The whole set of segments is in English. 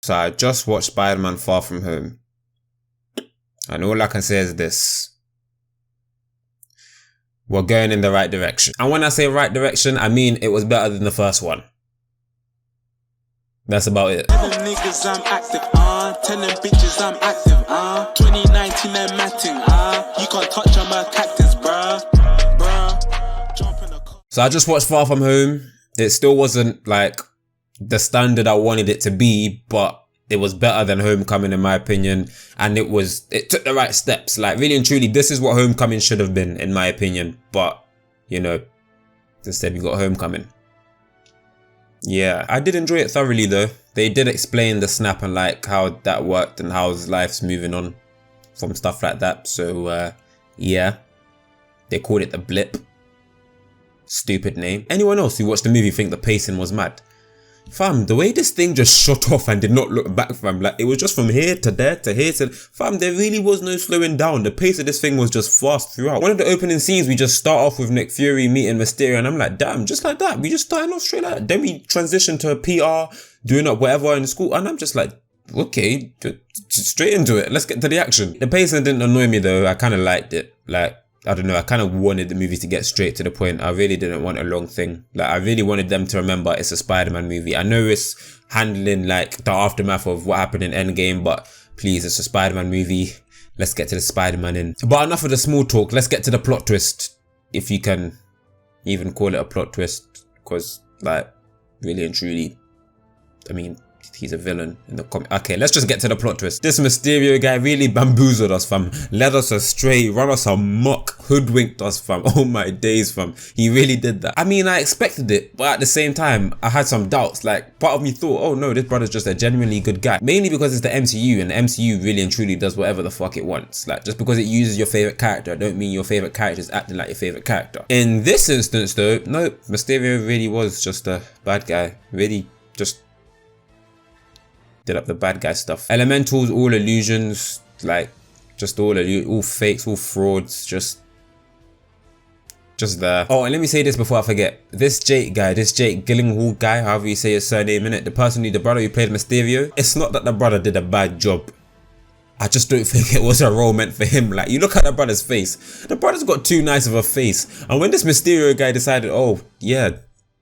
So I just watched Spider-Man Far From Home. And all I can say is this. We're going in the right direction. And when I say right direction, I mean it was better than the first one. That's about it. 11 niggas I'm active, 10 bitches I'm active, 2019 they're matting, you can't touch on my cactus, bruh. Jump in the car. So I just watched Far From Home. It still wasn't like the standard I wanted it to be, but it was better than Homecoming in my opinion. And it took the right steps. Like really and truly, this is what Homecoming should have been in my opinion. But, you know, instead we got Homecoming. Yeah, I did enjoy it thoroughly though. They did explain the snap and like how that worked and how his life's moving on from stuff like that. So yeah, they called it the blip. Stupid name. Anyone else who watched the movie think the pacing was mad? Fam, the way this thing just shot off and did not look back, fam, like it was just from here to there to here to, fam, there really was no slowing down. The pace of this thing was just fast throughout. One of the opening scenes, we just start off with Nick Fury meeting Mysterio and I'm like, damn, just like that. We just started off straight like that. Then we transition to PR, doing up whatever in school and I'm just like, okay, just straight into it. Let's get to the action. The pacing didn't annoy me though. I kind of liked it. Like, I don't know, I kind of wanted the movie to get straight to the point. I really didn't want a long thing. Like, I really wanted them to remember it's a Spider-Man movie. I know it's handling, like, the aftermath of what happened in Endgame, but please, it's a Spider-Man movie. Let's get to the Spider-Man in. But enough of the small talk. Let's get to the plot twist. If you can even call it a plot twist. Because, like, really and truly, I mean, he's a villain in the comic. Okay, let's just get to the plot twist. This Mysterio guy really bamboozled us, fam. Led us astray, run us amok, hoodwinked us, fam. Oh my days, fam. He really did that. I mean, I expected it, but at the same time, I had some doubts. Like, part of me thought, oh no, this brother's just a genuinely good guy. Mainly because it's the MCU, and the MCU really and truly does whatever the fuck it wants. Like, just because it uses your favorite character, don't mean your favorite character is acting like your favorite character. In this instance, though, no, Mysterio really was just a bad guy. Really, just did up the bad guy stuff. Elementals, all illusions, like just all fakes, all frauds, just there. Oh, and let me say this before I forget. This Jake guy, this Jake Gyllenhaal guy, however you say his surname in it, the brother who played Mysterio, it's not that the brother did a bad job. I just don't think it was a role meant for him. Like, you look at the brother's face. The brother's got too nice of a face. And when this Mysterio guy decided, oh, yeah,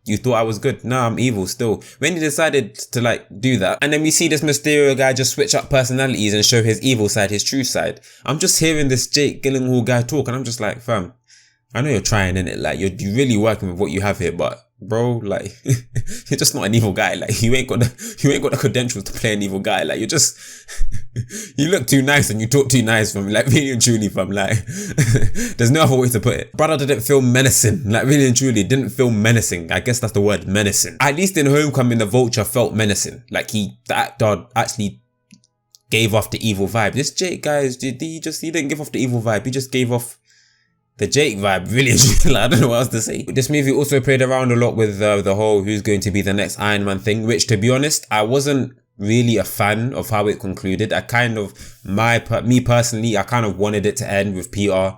you thought I was good. No, I'm evil still. When he decided to like do that, and then we see this Mysterio guy just switch up personalities and show his evil side, his true side. I'm just hearing this Jake Gyllenhaal guy talk and I'm just like, fam, I know you're trying, innit? Like, you're really working with what you have here, but bro, like, you're just not an evil guy. Like, you ain't got the credentials to play an evil guy. Like, you're just, you look too nice and you talk too nice, fam. Like, really and truly, fam. Like, there's no other way to put it. Brother didn't feel menacing. Like, really and truly, didn't feel menacing. I guess that's the word, menacing. At least in Homecoming, the Vulture felt menacing. Like, the actor actually gave off the evil vibe. This Jake guy, he didn't give off the evil vibe. He just gave off the Jake vibe, really. I don't know what else to say. This movie also played around a lot with the whole who's going to be the next Iron Man thing, which, to be honest, I wasn't really a fan of how it concluded. I kind of, me personally, I kind of wanted it to end with Peter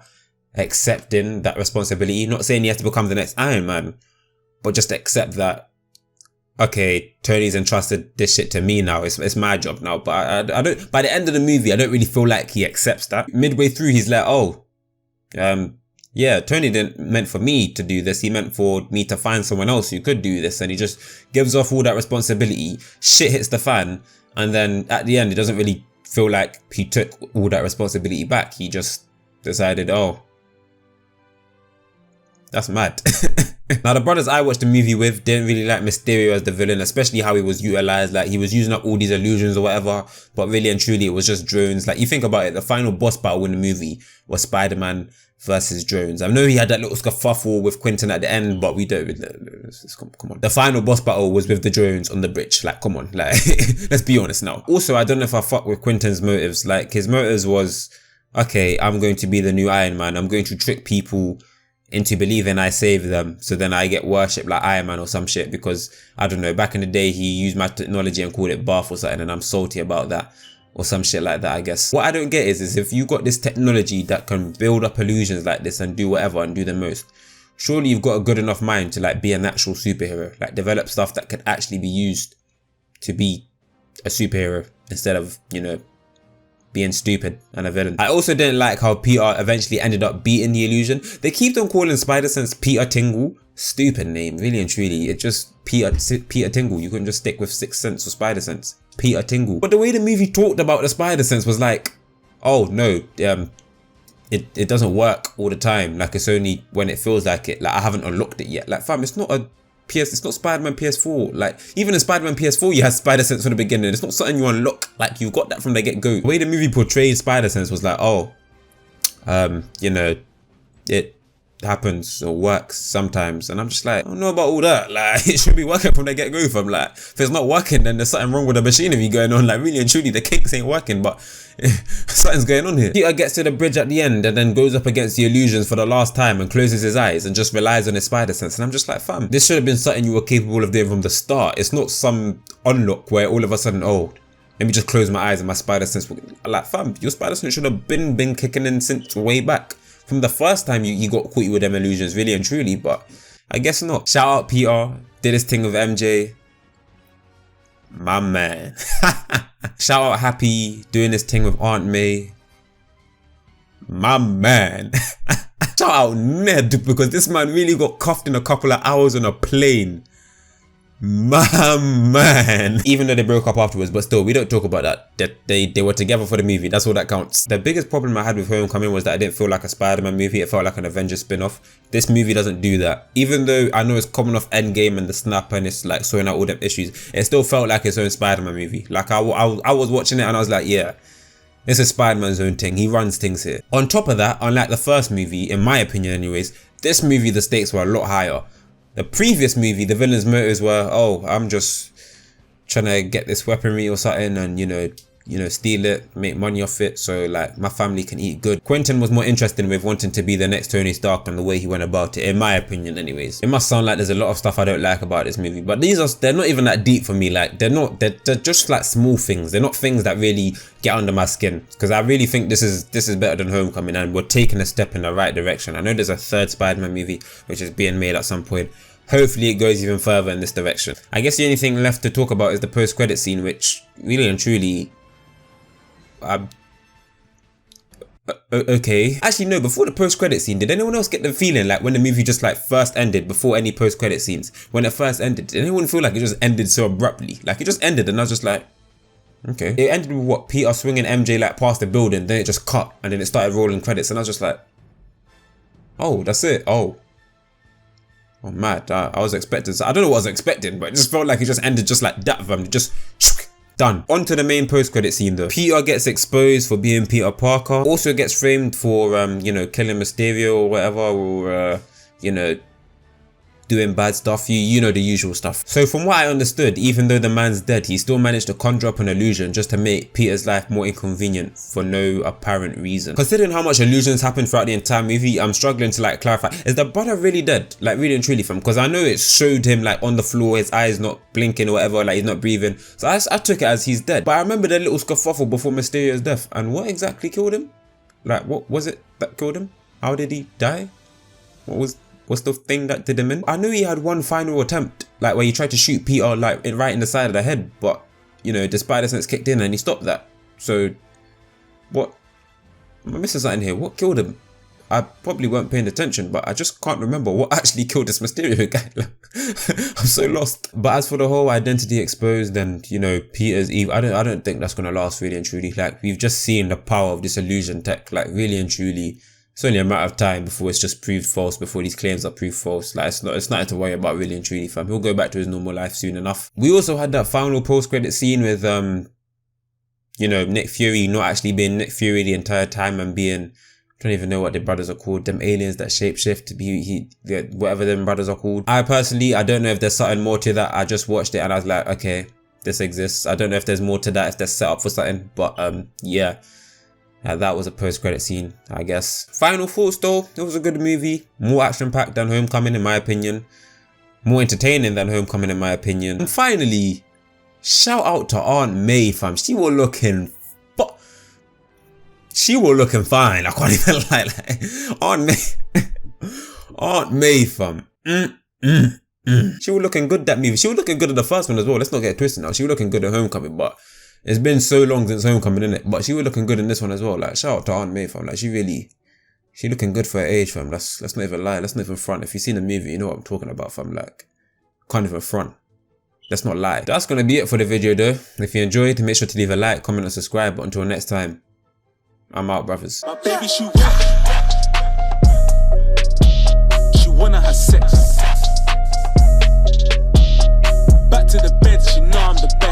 accepting that responsibility. Not saying he has to become the next Iron Man, but just accept that, okay, Tony's entrusted this shit to me now. It's my job now. But I don't, by the end of the movie, I don't really feel like he accepts that. Midway through, he's like, oh, yeah, Tony didn't meant for me to do this. He meant for me to find someone else who could do this. And he just gives off all that responsibility. Shit hits the fan. And then at the end, it doesn't really feel like he took all that responsibility back. He just decided, oh, that's mad. Now, the brothers I watched the movie with didn't really like Mysterio as the villain, especially how he was utilized. Like, he was using up all these illusions or whatever. But really and truly, it was just drones. Like, you think about it, the final boss battle in the movie was Spider-Man versus drones. I know he had that little scuffle with Quentin at the end, but we don't. Come on. The final boss battle was with the drones on the bridge. Like, come on. Like, let's be honest now. Also, I don't know if I fuck with Quentin's motives. Like, his motives was, okay, I'm going to be the new Iron Man. I'm going to trick people into believing I saved them, so then I get worshipped like Iron Man or some shit, because I don't know, back in the day he used my technology and called it buff or something, and I'm salty about that or some shit like that, I guess. What I don't get is if you got this technology that can build up illusions like this and do whatever and do the most, surely you've got a good enough mind to like be an actual superhero, like develop stuff that could actually be used to be a superhero instead of, you know, being stupid and a villain. I also didn't like how Peter eventually ended up beating the illusion. They keep on calling Spider-Sense Peter Tingle. Stupid name, really and truly. It's just Peter Tingle. You couldn't just stick with Sixth Sense or Spider-Sense. Peter Tingle. But the way the movie talked about the Spider-Sense was like, oh no, it doesn't work all the time. Like, it's only when it feels like it. Like, I haven't unlocked it yet. Like, fam, it's not Spider-Man PS4. Like, even in Spider-Man PS4, you had Spider-Sense from the beginning. It's not something you unlock. Like, you got that from the get-go. The way the movie portrayed Spider-Sense was like, oh, you know, it happens or works sometimes. And I'm just like, I don't know about all that. Like, it should be working from the get-go, fam. Like, if it's not working, then there's something wrong with the machinery going on. Like, really and truly, the kinks ain't working, but something's going on here. Peter gets to the bridge at the end and then goes up against the illusions for the last time and closes his eyes and just relies on his spider sense. And I'm just like, fam, this should have been something you were capable of doing from the start. It's not some unlock where all of a sudden, oh, let me just close my eyes and my spider sense will... Like, fam, your spider sense should have been kicking in since way back. From the first time you got caught with them illusions, really and truly, but I guess not. Shout out Peter, did his thing with MJ. My man. Shout out Happy, doing his thing with Aunt May. My man. Shout out Ned, because this man really got cuffed in a couple of hours on a plane. My man. Even though they broke up afterwards, but still, we don't talk about that. They were together for the movie. That's all that counts. The biggest problem I had with Homecoming was that I didn't feel like a Spider-Man movie. It felt like an Avengers spin-off. This movie doesn't do that. Even though I know it's coming off Endgame and the snap and it's like sorting out all them issues, it still felt like its own Spider-Man movie. Like I was watching it and I was like, yeah, this is Spider-Man's own thing. He runs things here. On top of that, unlike the first movie, in my opinion anyways, this movie, the stakes were a lot higher. The previous movie, the villain's motives were, oh, I'm just trying to get this weaponry or something and, you know, steal it, make money off it so like my family can eat good. Quentin was more interested with wanting to be the next Tony Stark and the way he went about it, in my opinion anyways. It must sound like there's a lot of stuff I don't like about this movie, but they're not even that deep for me. Like, they're just like small things. They're not things that really get under my skin, because I really think this is better than Homecoming and we're taking a step in the right direction. I know there's a third Spider-Man movie which is being made at some point. Hopefully it goes even further in this direction. I guess the only thing left to talk about is the post-credit scene, which really and truly... okay. Actually, no, before the post-credit scene, did anyone else get the feeling like when the movie just like first ended, before any post-credit scenes, when it first ended, did anyone feel like it just ended so abruptly? Like, it just ended and I was just like, okay. It ended with what, Peter swinging MJ like past the building, then it just cut and then it started rolling credits and I was just like, oh, that's it. Oh, mad. I was expecting, I don't know what I was expecting, but it just felt like it just ended just like that, fam. Just done. On to the main post-credit scene though. Peter gets exposed for being Peter Parker. Also gets framed for, you know, killing Mysterio or whatever, or, you know, doing bad stuff. You know the usual stuff. So from what I understood, even though the man's dead, he still managed to conjure up an illusion just to make Peter's life more inconvenient for no apparent reason. Considering how much illusions happen throughout the entire movie, I'm struggling to like clarify, is the brother really dead? Like, really and truly, fam? Because I know it showed him like on the floor, his eyes not blinking or whatever, like he's not breathing. So I took it as he's dead. But I remember the little skerfuffle before Mysterio's death. And what exactly killed him? Like, what was it that killed him? How did he die? What's the thing that did him in? I knew he had one final attempt, like where he tried to shoot Peter like right in the side of the head, but you know, the spider sense kicked in and he stopped that. So what? I'm missing something here. What killed him? I probably weren't paying attention, but I just can't remember what actually killed this Mysterio guy. I'm so lost. But as for the whole identity exposed and, you know, Peter's evil, I don't think that's gonna last really and truly. Like, we've just seen the power of this illusion tech, like really and truly. It's only a matter of time before it's just proved false, before these claims are proved false. Like, it's nothing to worry about really and truly, fam. He'll go back to his normal life soon enough. We also had that final post-credit scene with, you know, Nick Fury not actually being Nick Fury the entire time and being, I don't even know what the brothers are called, them aliens that shapeshift to be, whatever them brothers are called. I don't know if there's something more to that. I just watched it and I was like, okay, this exists. I don't know if there's more to that, if they're set up for something, but yeah. That was a post-credit scene, I guess. Final thoughts though, it was a good movie. More action-packed than Homecoming in my opinion. More entertaining than Homecoming in my opinion. And finally, shout out to Aunt May, fam. She was looking fine. I can't even lie. Like, Aunt May, fam. She was looking good that movie. She was looking good in the first one as well. Let's not get it twisted now. She was looking good at Homecoming, but it's been so long since Homecoming, innit? But she was looking good in this one as well. Like, shout out to Aunt May, fam. Like, she looking good for her age, fam. Let's not even lie. Let's not even front. If you've seen the movie, you know what I'm talking about, fam. Like, can't even front. Let's not lie. That's gonna be it for the video though. If you enjoyed, make sure to leave a like, comment and subscribe. But until next time, I'm out, brothers. My baby, she wanna have sex. Back to the bed, she know I'm the best.